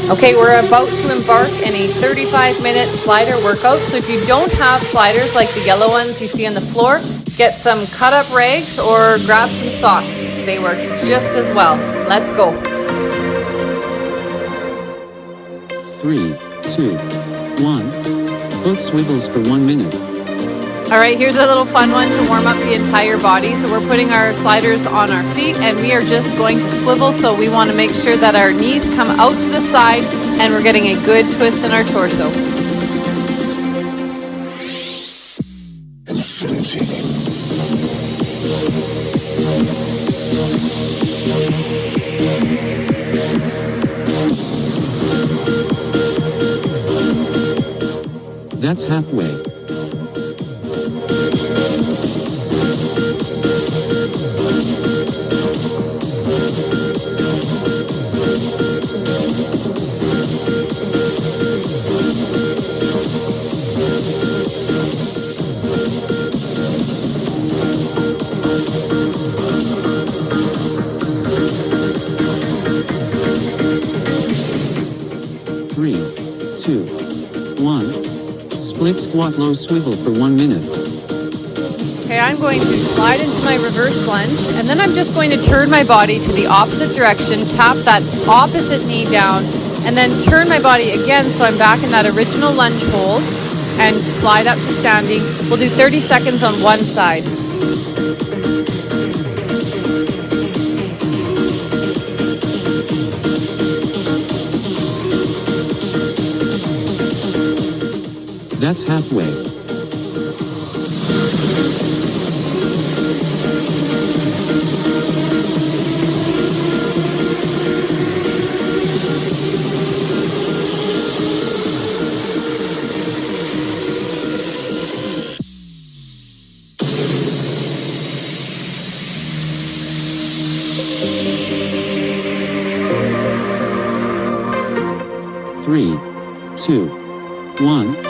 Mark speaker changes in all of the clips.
Speaker 1: Okay, we're about to embark in a 35-minute slider workout. So if you don't have sliders like the yellow ones you see on the floor, get some cut up rags or grab some socks. They work just as well. Let's go.
Speaker 2: 3, 2, 1. Foot swivels for 1 minute.
Speaker 1: All right, here's a little fun one to warm up the entire body. So we're putting our sliders on our feet and we are just going to swivel. So we want to make sure that our knees come out to the side and we're getting a good twist in our torso.
Speaker 2: That's halfway. Three, 2, 1. Split squat low swivel for 1 minute.
Speaker 1: Okay, I'm going to slide into my reverse lunge and then I'm just going to turn my body to the opposite direction, tap that opposite knee down, and then turn my body again so I'm back in that original lunge hold and slide up to standing. We'll do 30 seconds on one side.
Speaker 2: That's halfway. Three, 2, 1.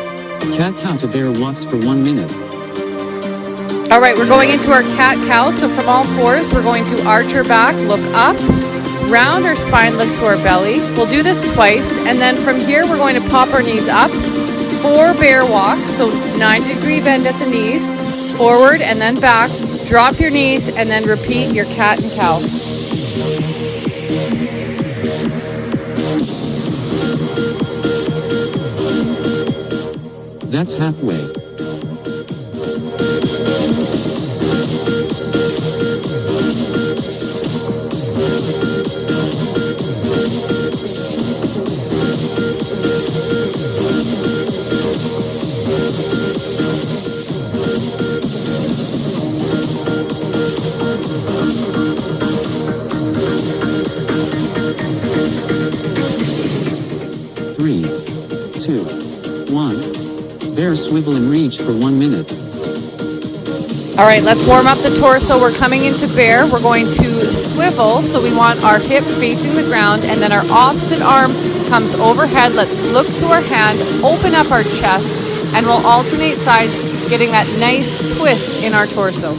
Speaker 2: Cat-cow to bear walks for 1 minute.
Speaker 1: All right, we're going into our cat-cow. So from all fours, we're going to arch our back, look up, round our spine, look to our belly. We'll do this twice. And then from here, we're going to pop our knees up. 4 bear walks, so 90-degree bend at the knees. Forward and then back. Drop your knees and then repeat your cat and cow.
Speaker 2: That's halfway. Three, 2, 1. Bear swivel and reach for 1 minute.
Speaker 1: All right, let's warm up the torso. We're coming into bear. We're going to swivel. So we want our hip facing the ground and then our opposite arm comes overhead. Let's look to our hand, open up our chest, and we'll alternate sides, getting that nice twist in our torso.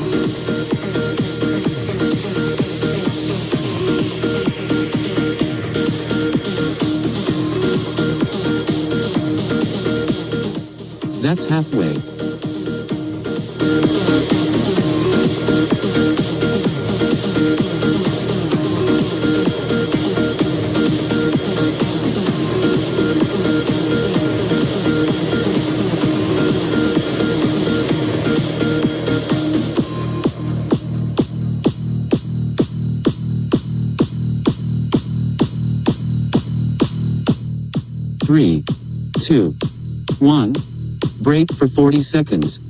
Speaker 2: That's halfway. Three, 2, 1. Break for 40 seconds.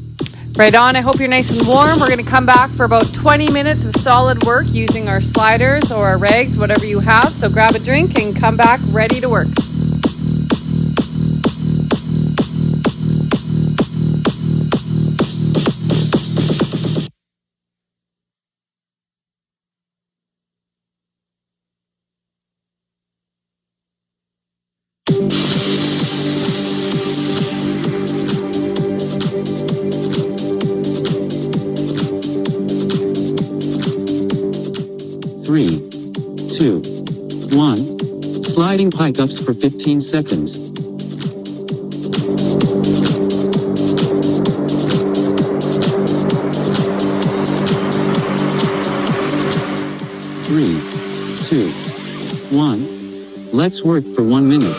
Speaker 1: Right on. I hope you're nice and warm. We're going to come back for about 20 minutes of solid work using our sliders or our rags, whatever you have. So grab a drink and come back ready to work.
Speaker 2: Three, 2, 1. Sliding pike-ups for 15 seconds. 3, 2, 1. Let's work for 1 minute.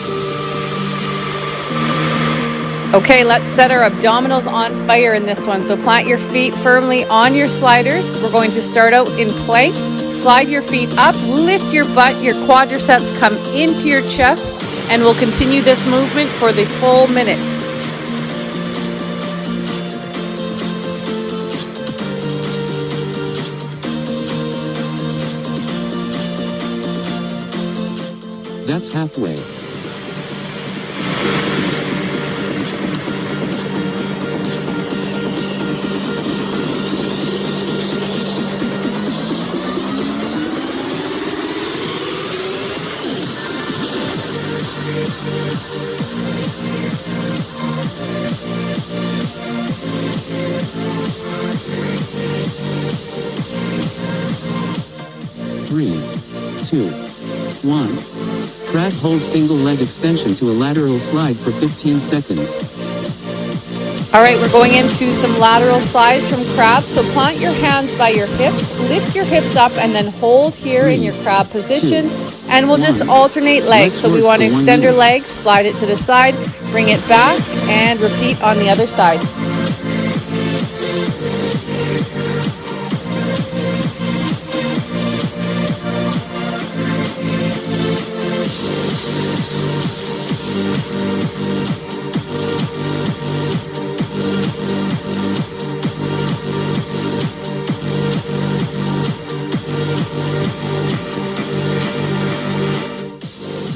Speaker 1: Okay, let's set our abdominals on fire in this one. So plant your feet firmly on your sliders. We're going to start out in plank. Slide your feet up, lift your butt, your quadriceps come into your chest, and we'll continue this movement for the full minute.
Speaker 2: That's halfway. Three, two, one. Crab hold single leg extension to a lateral slide for 15 seconds.
Speaker 1: All right, we're going into some lateral slides from crab. So plant your hands by your hips, lift your hips up, and then hold here in your crab position. And we'll just alternate legs. So we want to extend our legs, slide it to the side, bring it back, and repeat on the other side.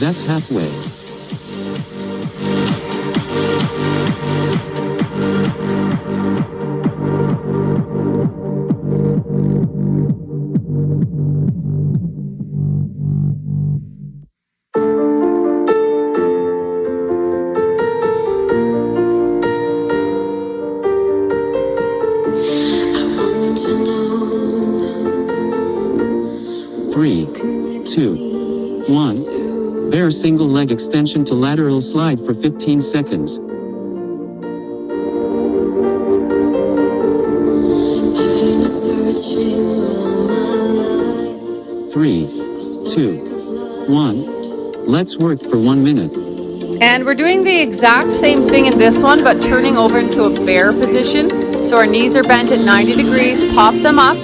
Speaker 2: That's halfway. Three, two, one. Bear single leg extension to lateral slide for 15 seconds. Three, two, one. Let's work for 1 minute.
Speaker 1: And we're doing the exact same thing in this one, but turning over into a bear position. So our knees are bent at 90 degrees, pop them up.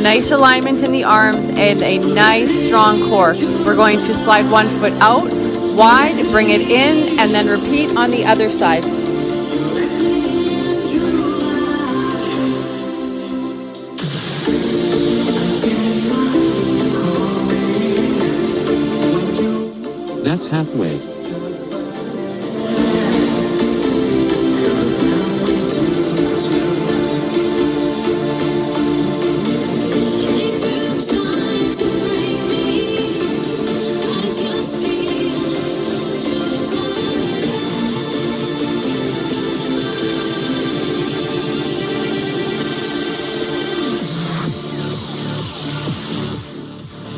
Speaker 1: Nice alignment in the arms and a nice strong core. We're going to slide one foot out, wide, bring it in, and then repeat on the other side.
Speaker 2: That's halfway.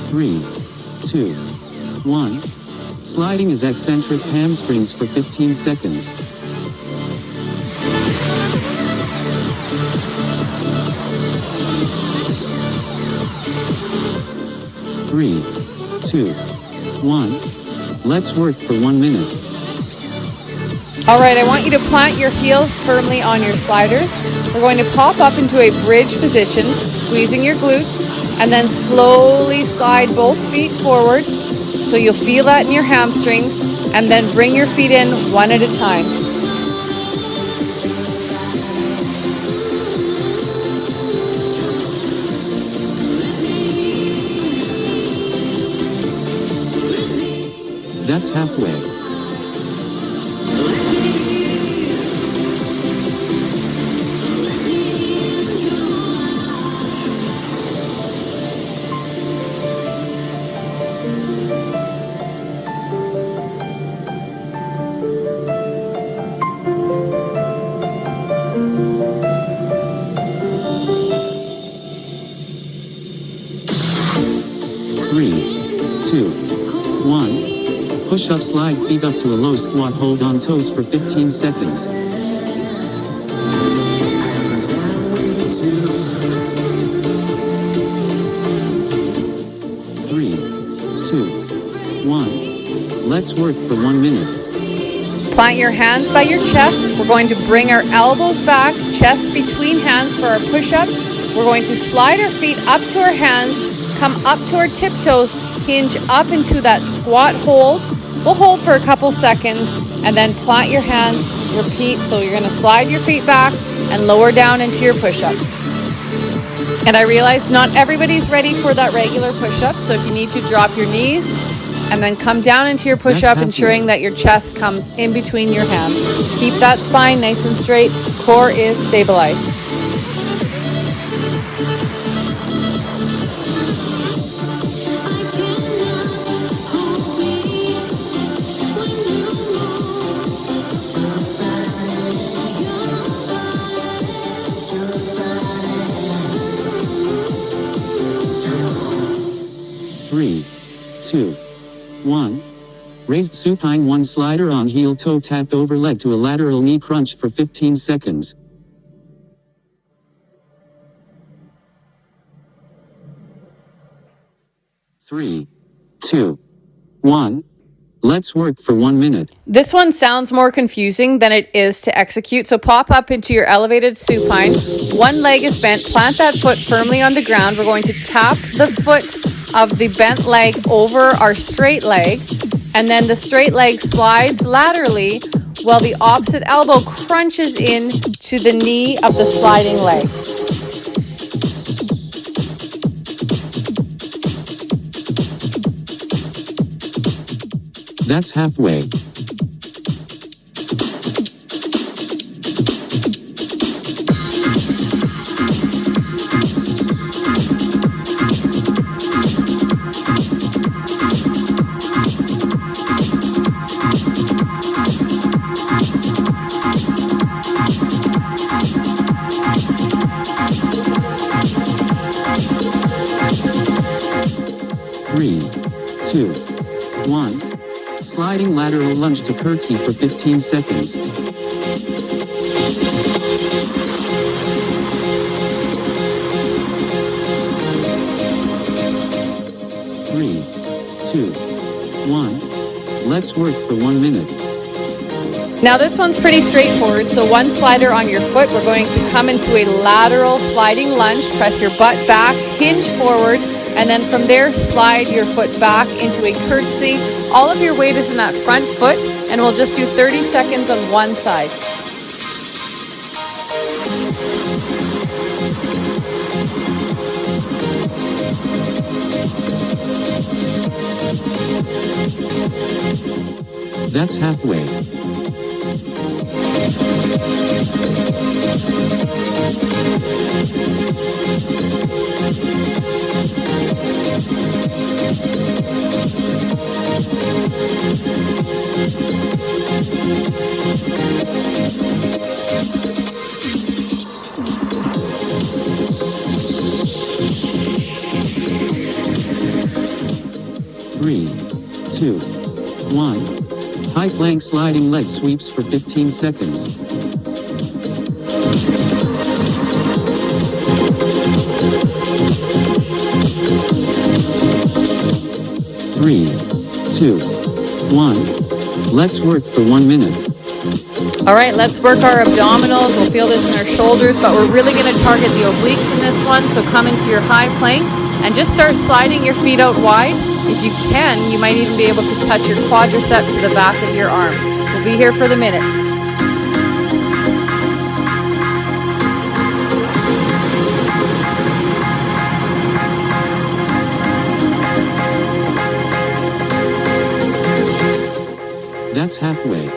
Speaker 2: Three, two, one. Sliding is eccentric hamstrings for 15 seconds. Three, two, one. Let's work for 1 minute.
Speaker 1: All right, I want you to plant your heels firmly on your sliders. We're going to pop up into a bridge position, squeezing your glutes, and then slowly slide both feet forward. So you'll feel that in your hamstrings, and then bring your feet in one at a time.
Speaker 2: That's halfway. Three, two, one. Push-up, slide feet up to a low squat, hold on toes for 15 seconds. 3, 2, 1. Let's work for 1 minute.
Speaker 1: Plant your hands by your chest. We're going to bring our elbows back, chest between hands for our push-up. We're going to slide our feet up to our hands, come up to our tiptoes, hinge up into that squat hold. We'll hold for a couple seconds and then plant your hands, repeat. So you're going to slide your feet back and lower down into your push-up. And I realize not everybody's ready for that regular push-up. So if you need to drop your knees and then come down into your push-up, ensuring that your chest comes in between your hands. Keep that spine nice and straight. Core is stabilized.
Speaker 2: Three, 2, 1. Raised supine 1, slider on heel toe tapped over leg to a lateral knee crunch for 15 seconds. 3, 2, 1. Let's work for 1 minute.
Speaker 1: This one sounds more confusing than it is to execute. So pop up into your elevated supine. One leg is bent. Plant that foot firmly on the ground. We're going to tap the foot of the bent leg over our straight leg. And then the straight leg slides laterally while the opposite elbow crunches in to the knee of the sliding leg.
Speaker 2: That's halfway. Three, 2, 1. Sliding lateral lunge to curtsy for 15 seconds. 3, 2, 1. Let's work for 1 minute.
Speaker 1: Now this one's pretty straightforward. So one slider on your foot. We're going to come into a lateral sliding lunge. Press your butt back, hinge forward, and then from there slide your foot back into a curtsy. All of your weight is in that front foot, and we'll just do 30 seconds on one side.
Speaker 2: That's halfway. Three, 2, 1. High plank sliding leg sweeps for 15 seconds. 3, 2, 1. Let's work for 1 minute.
Speaker 1: All right, let's work our abdominals. We'll feel this in our shoulders, but we're really going to target the obliques in this one. So come into your high plank and just start sliding your feet out wide. If you can, you might even be able to touch your quadricep to the back of your arm. We'll be here for the minute.
Speaker 2: That's halfway.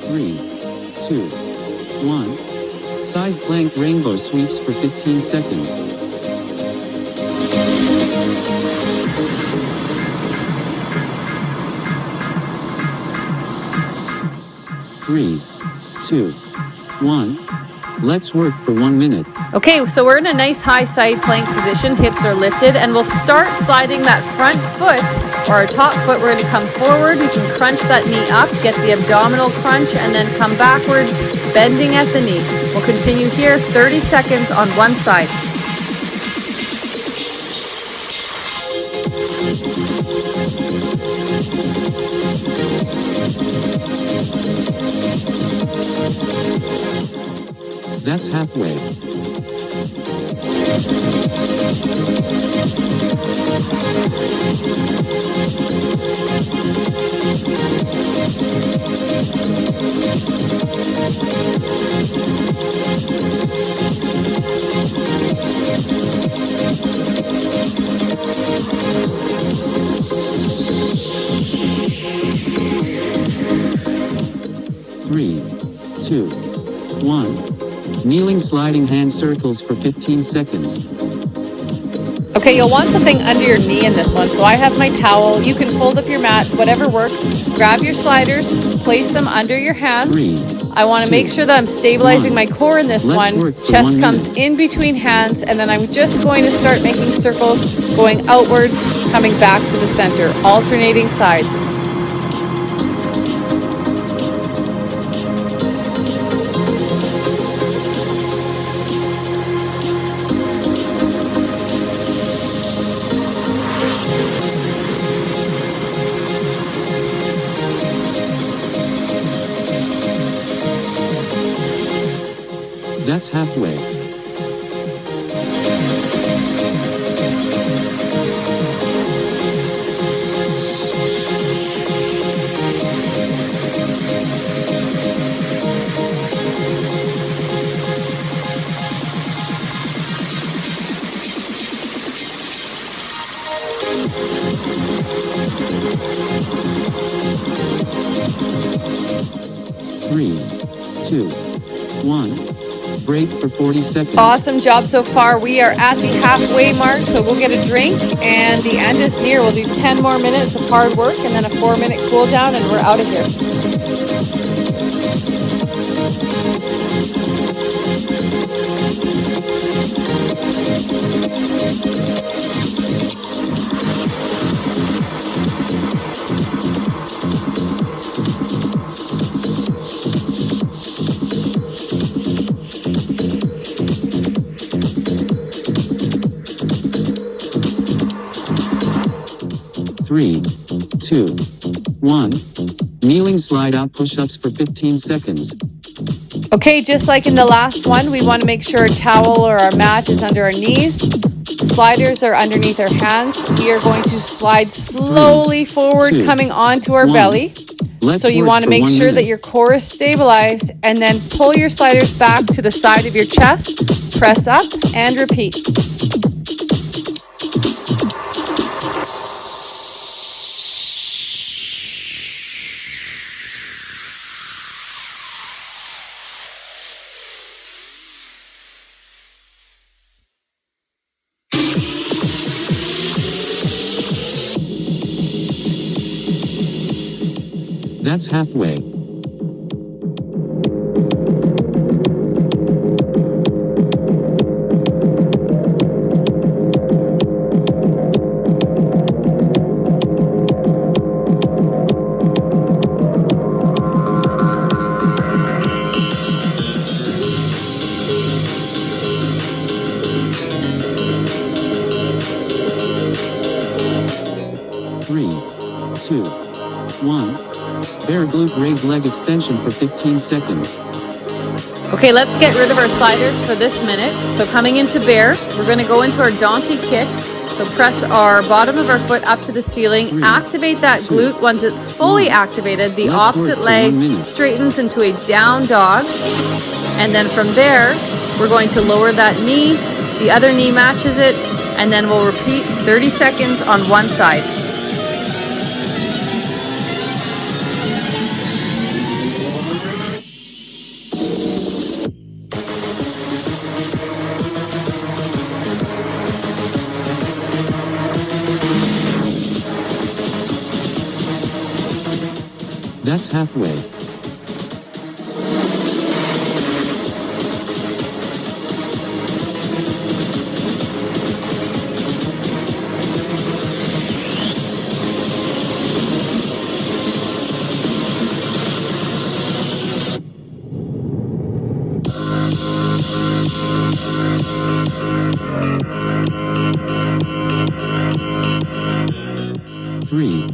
Speaker 2: Three, 2, 1. Side plank rainbow sweeps for 15 seconds. 3, 2, 1. Let's work for 1 minute.
Speaker 1: Okay, so we're in a nice high side plank position. Hips are lifted, and we'll start sliding that front foot or our top foot. We're going to come forward. We can crunch that knee up, get the abdominal crunch, and then come backwards, bending at the knee. We'll continue here, 30 seconds on one side.
Speaker 2: That's halfway. Three, 2, 1. Kneeling sliding hand circles for 15 seconds.
Speaker 1: Okay, you'll want something under your knee in this one. So I have my towel. You can fold up your mat, whatever works. Grab your sliders, place them under your hands.
Speaker 2: 3,
Speaker 1: I want to make sure that I'm stabilizing my core in this one. Chest comes in between hands, and then I'm just going to start making circles, going outwards, coming back to the center, alternating sides.
Speaker 2: That's halfway. Three, 2, 1. Break for 40 seconds.
Speaker 1: Awesome job so far. We are at the halfway mark, so we'll get a drink, and the end is near. We'll do 10 more minutes of hard work and then a 4-minute cool down, and we're out of here.
Speaker 2: Three, 2, 1. Kneeling slide out push-ups for 15 seconds.
Speaker 1: Okay, just like in the last one, we want to make sure a towel or our mat is under our knees. Sliders are underneath our hands. We are going to slide slowly forward, coming onto our belly. So you want to make sure that your core is stabilized, and then pull your sliders back to the side of your chest, press up, and repeat.
Speaker 2: That's halfway. Three, 2, 1. Bear glute raise leg extension for 15 seconds.
Speaker 1: Okay, let's get rid of our sliders for this minute. So coming into bear, we're going to go into our donkey kick. So press our bottom of our foot up to the ceiling. Activate that glute. Once it's fully activated, the opposite leg straightens into a down dog. And then from there, we're going to lower that knee. The other knee matches it. And then we'll repeat 30 seconds on one side.
Speaker 2: That's halfway. Three,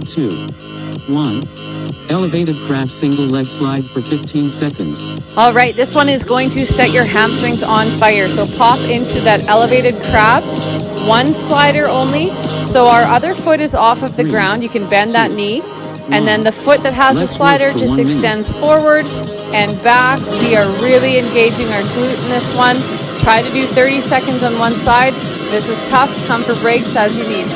Speaker 2: two, one. Elevated crab single leg slide for 15 seconds.
Speaker 1: All right, this one is going to set your hamstrings on fire. So pop into that elevated crab, one slider only. So our other foot is off of the ground. You can bend that knee. And then the foot that has the slider just extends forward and back. We are really engaging our glute in this one. Try to do 30 seconds on one side. This is tough. Come for breaks as you need.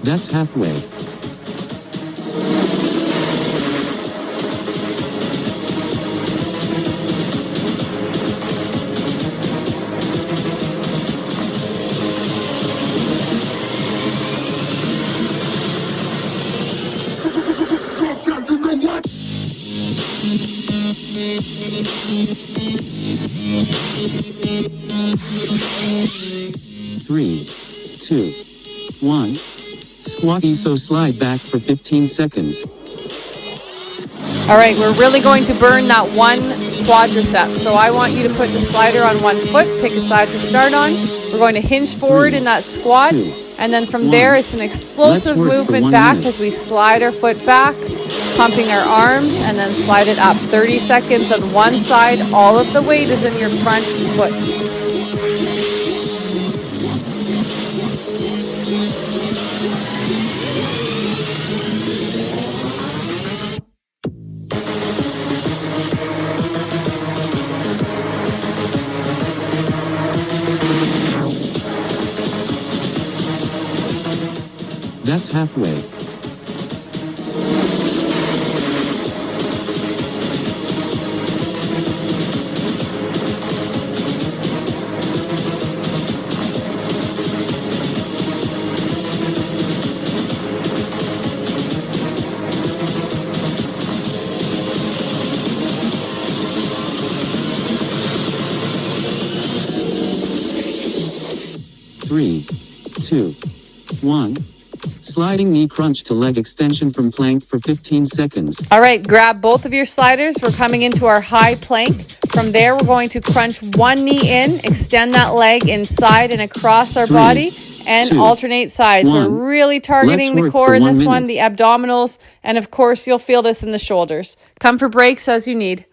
Speaker 2: That's halfway. Three, two, one. Squat iso slide back for 15 seconds.
Speaker 1: All right, we're really going to burn that one quadricep. So I want you to put the slider on one foot, pick a side to start on. We're going to hinge forward in that squat. And then from there, it's an explosive movement back as we slide our foot back, pumping our arms, and then slide it up. 30 seconds on one side. All of the weight is in your front foot.
Speaker 2: That's halfway. Three, two, one. Sliding knee crunch to leg extension from plank for 15 seconds.
Speaker 1: All right, grab both of your sliders. We're coming into our high plank. From there, we're going to crunch one knee in, extend that leg inside and across our body, and alternate sides. We're really targeting the core in this one, the abdominals, and of course, you'll feel this in the shoulders. Come for breaks as you need.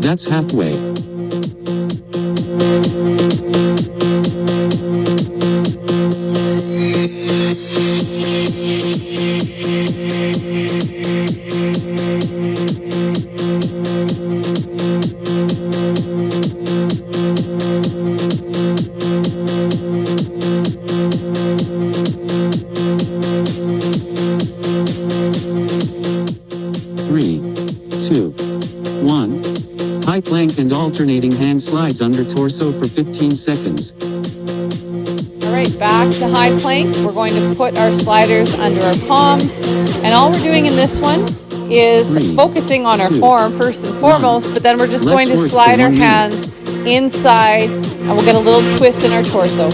Speaker 2: That's halfway. Three, two, one. High plank and alternating hand slides under torso for 15 seconds.
Speaker 1: All right, back to high plank. We're going to put our sliders under our palms. And all we're doing in this one is focusing on our form first and foremost, but then we're just going to slide our hands inside and we'll get a little twist in our torso.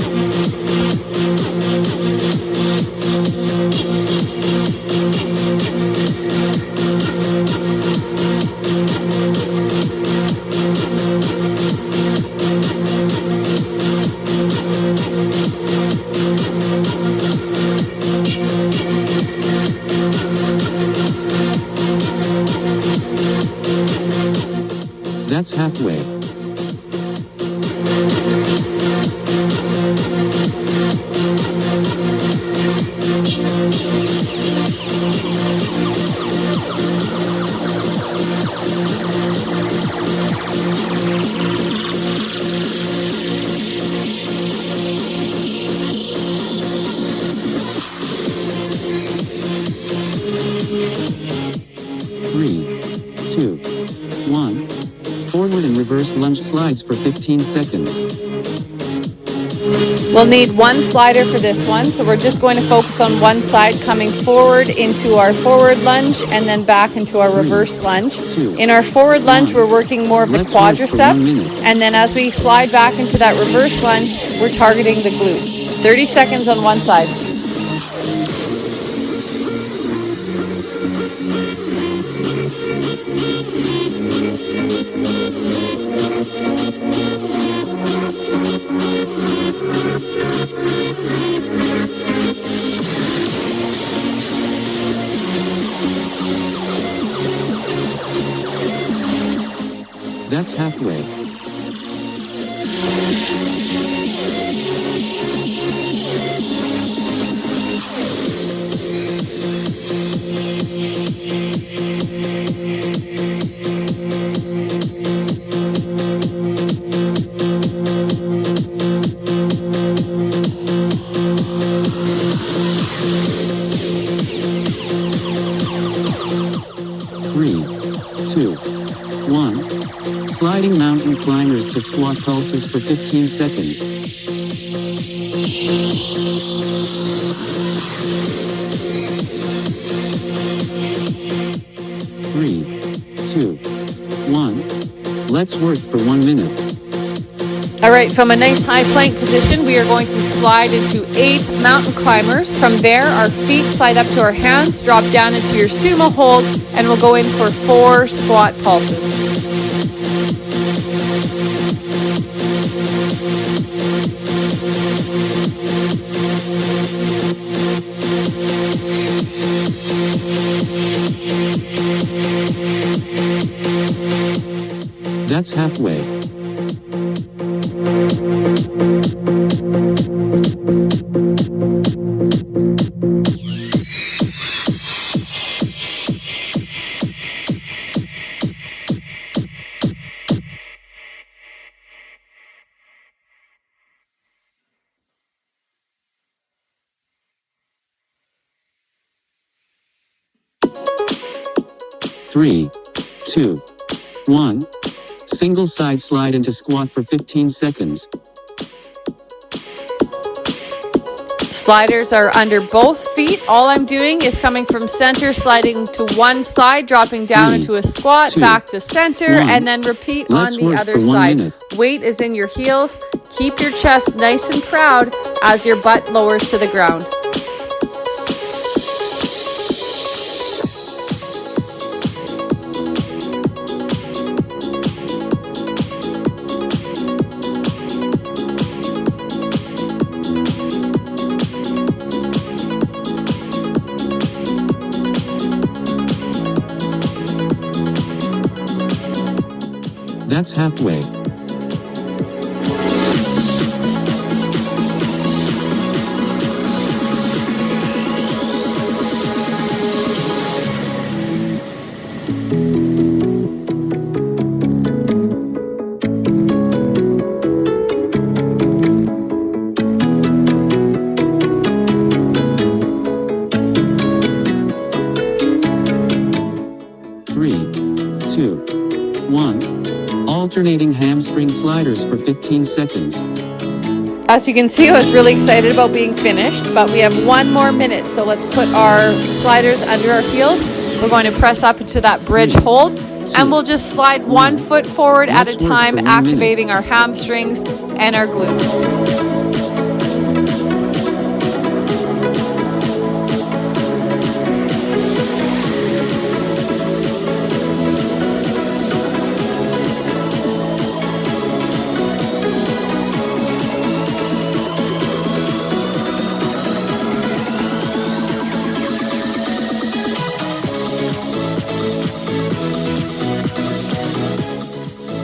Speaker 2: lunge slides for 15 seconds.
Speaker 1: We'll need one slider for this one, so we're just going to focus on one side, coming forward into our forward lunge and then back into our reverse lunge. In our forward lunge, we're working more of the quadricep, and then as we slide back into that reverse lunge, we're targeting the glute. 30 seconds on one side.
Speaker 2: That's halfway. Three, two, one. Sliding mountain climbers to squat pulses for 15 seconds. 3, 2, 1. Let's work for 1 minute.
Speaker 1: All right, from a nice high plank position, we are going to slide into 8 mountain climbers. From there, our feet slide up to our hands, drop down into your sumo hold, and we'll go in for 4 squat pulses.
Speaker 2: That's halfway. Three, two, one. Single side slide into squat for 15 seconds.
Speaker 1: Sliders are under both feet. All I'm doing is coming from center, sliding to one side, dropping down into a squat, back to center, and then repeat on the other side. Weight is in your heels. Keep your chest nice and proud as your butt lowers to the ground.
Speaker 2: That's halfway. Three, two, one. Alternating hamstring sliders for 15 seconds.
Speaker 1: As you can see, I was really excited about being finished, but we have 1 more minute. So let's put our sliders under our heels. We're going to press up into that bridge hold, and we'll just slide 1 foot forward at a time, activating our hamstrings and our glutes.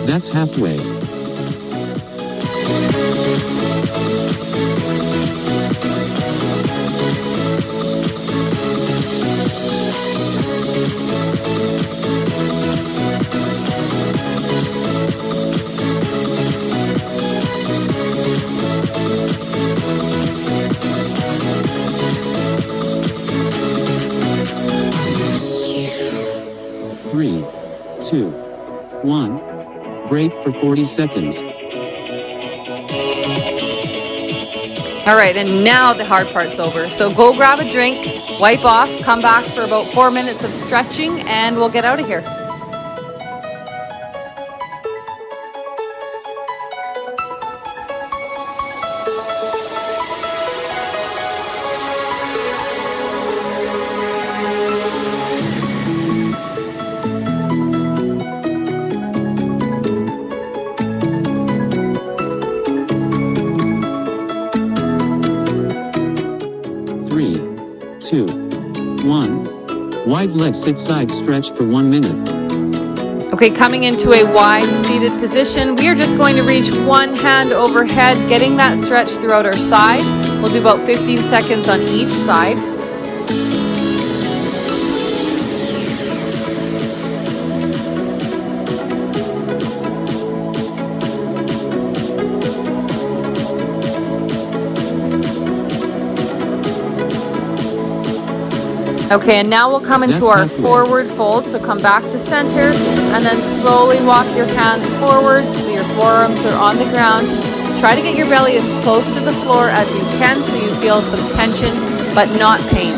Speaker 2: That's halfway. Three, two, one. Brace tape for 40 seconds.
Speaker 1: All right, and now the hard part's over. So go grab a drink, wipe off, come back for about 4 minutes of stretching, and we'll get out of here.
Speaker 2: Three, 2, 1. Wide leg sit side stretch for 1 minute.
Speaker 1: Okay, coming into a wide seated position, we are just going to reach one hand overhead, getting that stretch throughout our side. We'll do about 15 seconds on each side. Okay, and now we'll come into our forward fold. So come back to center and then slowly walk your hands forward so your forearms are on the ground. Try to get your belly as close to the floor as you can so you feel some tension but not pain.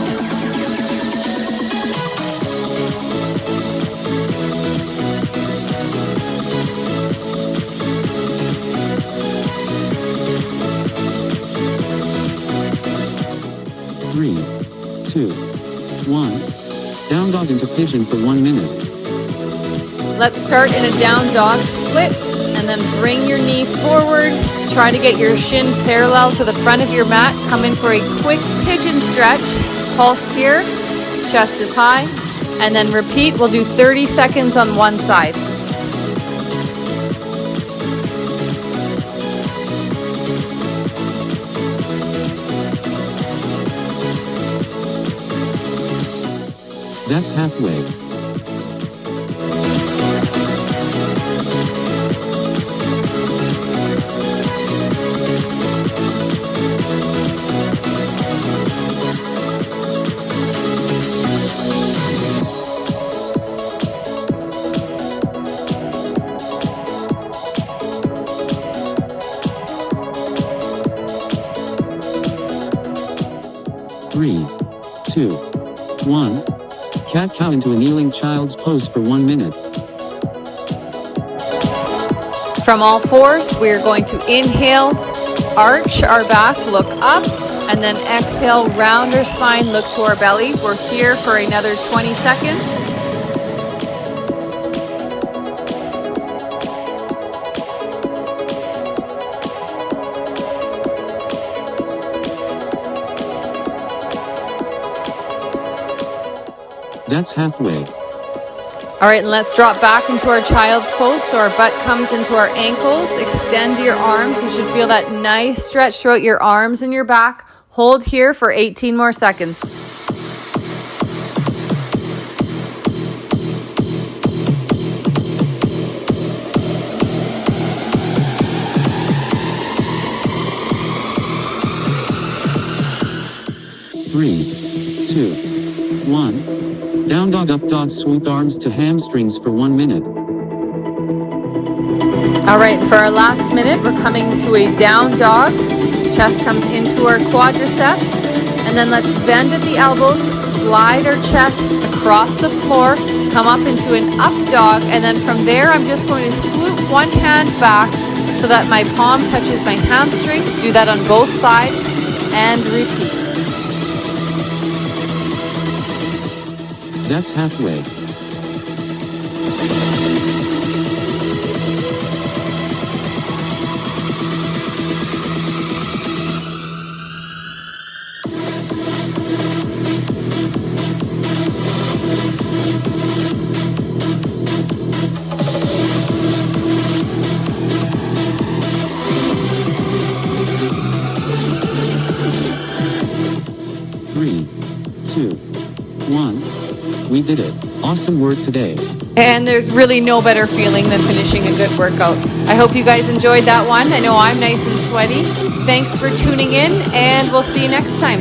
Speaker 2: Three, 2, 1. Down dog into pigeon for 1 minute.
Speaker 1: Let's start in a down dog split and then bring your knee forward. Try to get your shin parallel to the front of your mat. Come in for a quick pigeon stretch. Pulse here, chest is high, and then repeat. We'll do 30 seconds on one side.
Speaker 2: That's halfway. Three, 2, 1. Cat-cow into a kneeling child's pose for 1 minute.
Speaker 1: From all fours, we're going to inhale, arch our back, look up, and then exhale, round our spine, look to our belly. We're here for another 20 seconds.
Speaker 2: That's halfway.
Speaker 1: All right, and let's drop back into our child's pose. So our butt comes into our ankles. Extend your arms. You should feel that nice stretch throughout your arms and your back. Hold here for 18 more seconds.
Speaker 2: Three, 2, 1. Down dog up dog swoop arms to hamstrings for 1 minute.
Speaker 1: All right, for our last minute, we're coming to a down dog. Chest comes into our quadriceps. And then let's bend at the elbows, slide our chest across the floor, come up into an up dog. And then from there, I'm just going to swoop one hand back so that my palm touches my hamstring. Do that on both sides and repeat.
Speaker 2: That's halfway. Three, 2, 1. We did it. Awesome work today.
Speaker 1: And there's really no better feeling than finishing a good workout. I hope you guys enjoyed that one. I know I'm nice and sweaty. Thanks for tuning in, and we'll see you next time.